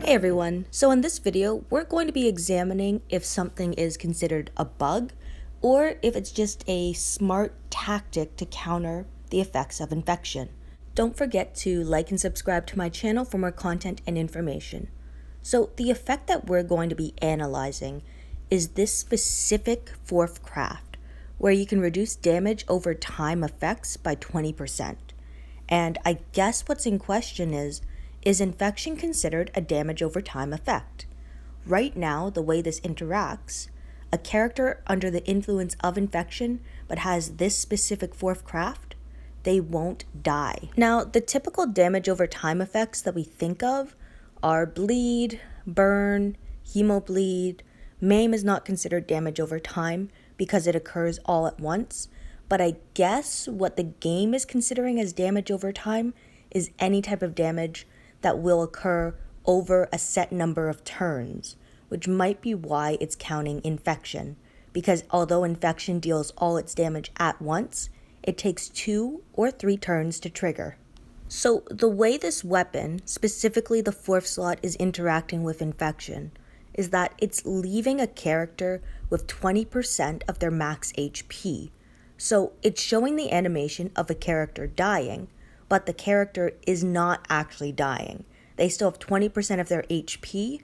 Hey everyone, so in this video we're going to be examining if something is considered a bug or if it's just a smart tactic to counter the effects of infection. Don't forget to like and subscribe to my channel for more content and information. So the effect that we're going to be analyzing is this specific fourth craft where you can reduce damage over time effects by 20%. And I guess what's in question is infection considered a damage over time effect? Right now, the way this interacts, a character under the influence of infection but has this specific fourth craft, they won't die. Now, the typical damage over time effects that we think of are bleed, burn, hemobleed. Maim is not considered damage over time because it occurs all at once, but I guess what the game is considering as damage over time is any type of damage that will occur over a set number of turns, which might be why it's counting infection, because although infection deals all its damage at once, it takes 2 or 3 turns to trigger. So the way this weapon, specifically the fourth slot, is interacting with infection is that it's leaving a character with 20% of their max HP. So it's showing the animation of a character dying, but the character is not actually dying. They still have 20% of their HP,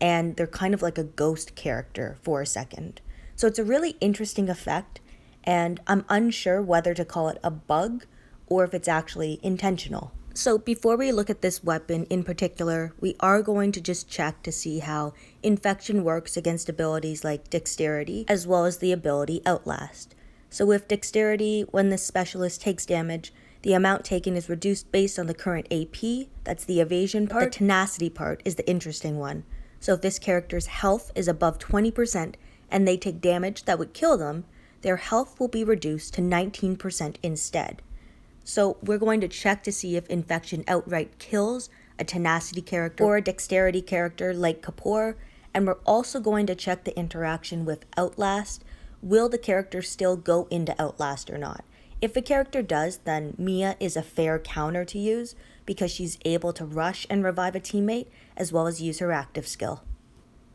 and they're kind of like a ghost character for a second. So it's a really interesting effect, and I'm unsure whether to call it a bug or if it's actually intentional. So before we look at this weapon in particular, we are going to just check to see how infection works against abilities like dexterity, as well as the ability Outlast. So with dexterity, when this specialist takes damage, the amount taken is reduced based on the current AP, that's the evasion part. The tenacity part is the interesting one. So if this character's health is above 20% and they take damage that would kill them, their health will be reduced to 19% instead. So we're going to check to see if infection outright kills a tenacity character or a dexterity character like Kapoor, and we're also going to check the interaction with Outlast. Will the character still go into Outlast or not? If a character does, then Mia is a fair counter to use because she's able to rush and revive a teammate as well as use her active skill.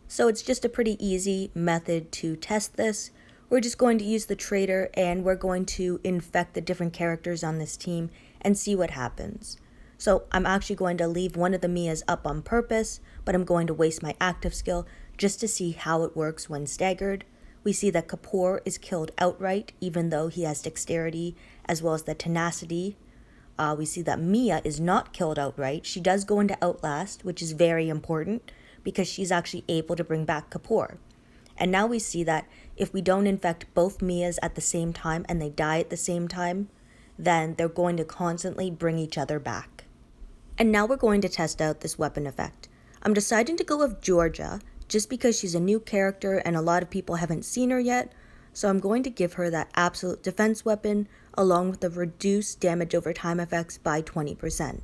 So it's just a pretty easy method to test this. We're just going to use the trader and we're going to infect the different characters on this team and see what happens. So I'm actually going to leave one of the Mias up on purpose, but I'm going to waste my active skill just to see how it works when staggered. We see that Kapoor is killed outright, even though he has dexterity as well as the tenacity. We see that Mia is not killed outright. She does go into Outlast, which is very important because she's actually able to bring back Kapoor. And now we see that if we don't infect both Mias at the same time and they die at the same time, then they're going to constantly bring each other back. And now we're going to test out this weapon effect. I'm deciding to go with Georgia just because she's a new character and a lot of people haven't seen her yet, so I'm going to give her that absolute defense weapon along with the reduced damage over time effects by 20%.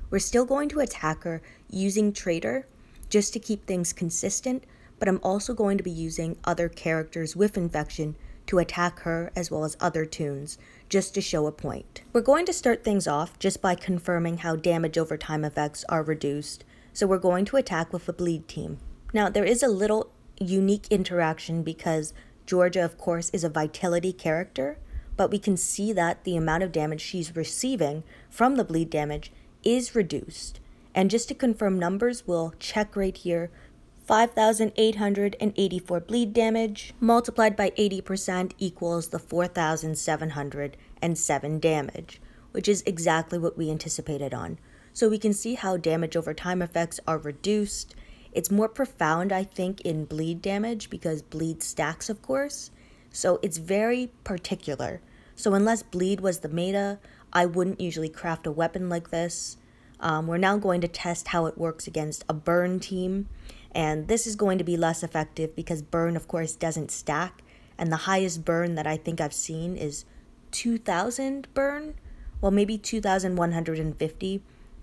We're still going to attack her using Trader just to keep things consistent, but I'm also going to be using other characters with infection to attack her as well as other toons, just to show a point. We're going to start things off just by confirming how damage over time effects are reduced, so we're going to attack with the bleed team. Now there is a little unique interaction because Georgia of course is a vitality character, but we can see that the amount of damage she's receiving from the bleed damage is reduced. And just to confirm numbers, we'll check right here. 5,884 bleed damage multiplied by 80% equals the 4,707 damage, which is exactly what we anticipated on. So we can see how damage over time effects are reduced. It's more profound, I think, in bleed damage because bleed stacks, of course. So it's very particular. So unless bleed was the meta, I wouldn't usually craft a weapon like this. We're now going to test how it works against a burn team. And this is going to be less effective because burn, of course, doesn't stack. And the highest burn that I think I've seen is 2,000 burn. Well, maybe 2,150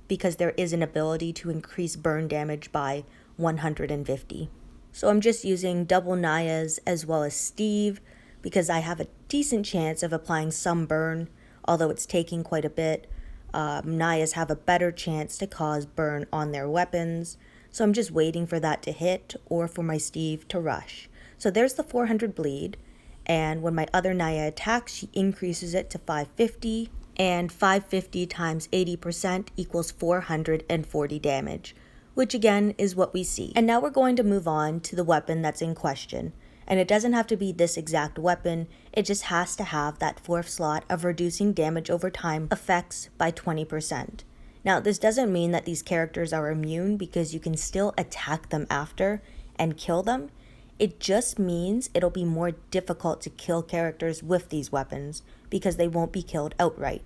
because there is an ability to increase burn damage by 150. So I'm just using double Naya's as well as Steve because I have a decent chance of applying some burn, although it's taking quite a bit. Naya's have a better chance to cause burn on their weapons. So I'm just waiting for that to hit or for my Steve to rush. So there's the 400 bleed, and when my other Naya attacks, she increases it to 550, and 550 times 80% equals 440 damage, which again is what we see. And now we're going to move on to the weapon that's in question. And it doesn't have to be this exact weapon, it just has to have that fourth slot of reducing damage over time effects by 20%. Now, this doesn't mean that these characters are immune because you can still attack them after and kill them. It just means it'll be more difficult to kill characters with these weapons because they won't be killed outright.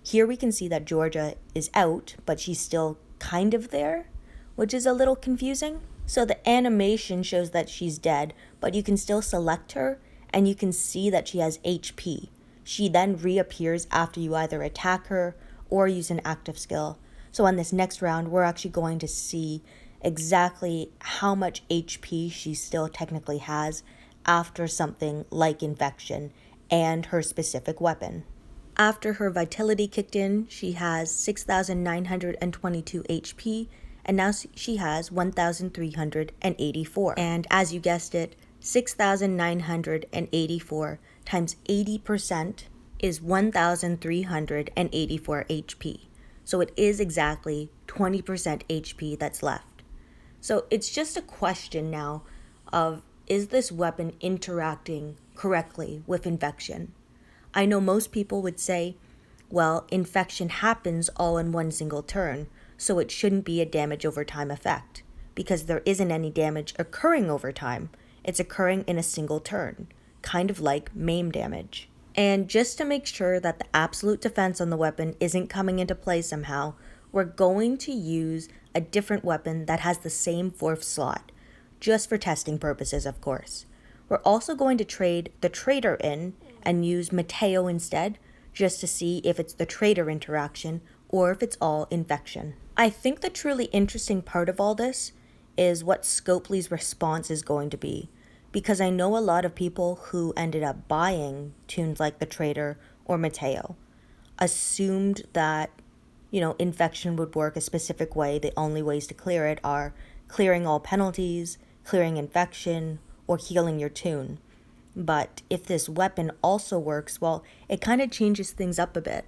Here we can see that Georgia is out, but she's still kind of there, which is a little confusing. So the animation shows that she's dead, but you can still select her and you can see that she has HP. She then reappears after you either attack her or use an active skill. So on this next round, we're actually going to see exactly how much HP she still technically has after something like infection and her specific weapon. After her vitality kicked in, she has 6,922 HP, and now she has 1,384. And as you guessed it, 6,984 times 80% is 1,384 HP. So it is exactly 20% HP that's left. So it's just a question now of, is this weapon interacting correctly with infection? I know most people would say, well, infection happens all in one single turn, so it shouldn't be a damage over time effect, because there isn't any damage occurring over time. It's occurring in a single turn, kind of like maim damage. And just to make sure that the absolute defense on the weapon isn't coming into play somehow, we're going to use a different weapon that has the same fourth slot, just for testing purposes, of course. We're also going to trade the traitor in and use Mateo instead, just to see if it's the traitor interaction or if it's all infection. I think the truly interesting part of all this is what Scopely's response is going to be, because I know a lot of people who ended up buying tunes like the traitor or Mateo assumed that, infection would work a specific way. The only ways to clear it are clearing all penalties, clearing infection, or healing your tune. But if this weapon also works, well, it kind of changes things up a bit.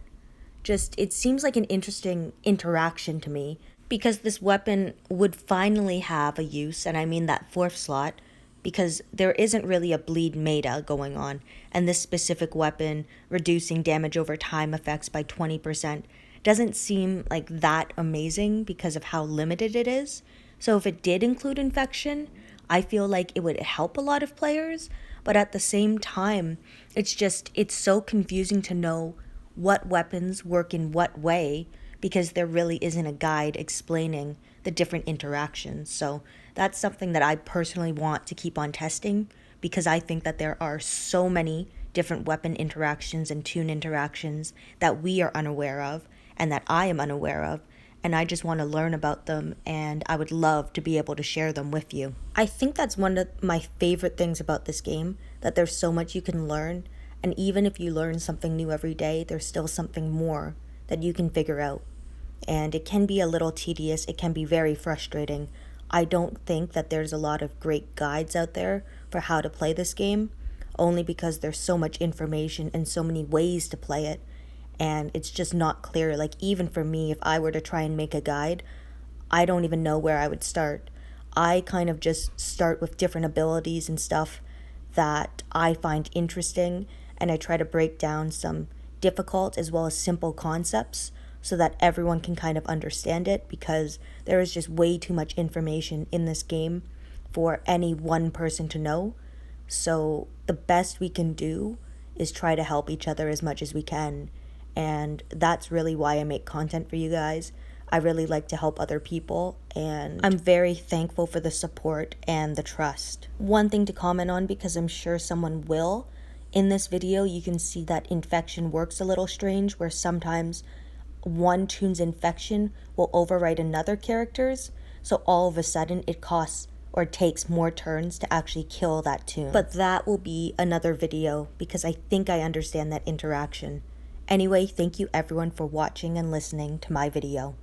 It seems like an interesting interaction to me, because this weapon would finally have a use, and I mean that fourth slot, because there isn't really a bleed meta going on, and this specific weapon reducing damage over time effects by 20% doesn't seem like that amazing because of how limited it is. So if it did include infection, I feel like it would help a lot of players, but at the same time, it's so confusing to know what weapons work in what way, because there really isn't a guide explaining the different interactions. So that's something that I personally want to keep on testing, because I think that there are so many different weapon interactions and tune interactions that we are unaware of and that I am unaware of, and I just want to learn about them, and I would love to be able to share them with you. I think that's one of my favorite things about this game, that there's so much you can learn, and even if you learn something new every day, there's still something more that you can figure out. And it can be a little tedious, it can be very frustrating. I don't think that there's a lot of great guides out there for how to play this game, only because there's so much information and so many ways to play it, and it's just not clear. Like, even for me, if I were to try and make a guide, I don't even know where I would start. I kind of just start with different abilities and stuff that I find interesting, and I try to break down some difficult as well as simple concepts so that everyone can kind of understand it, because there is just way too much information in this game for any one person to know. So the best we can do is try to help each other as much as we can, and that's really why I make content for you guys. I really like to help other people, and I'm very thankful for the support and the trust. One thing to comment on, because I'm sure someone will, in this video you can see that infection works a little strange, where sometimes one tune's infection will override another character's, so all of a sudden it costs or takes more turns to actually kill that tune. But that will be another video, because I think I understand that interaction. Anyway, thank you everyone for watching and listening to my video.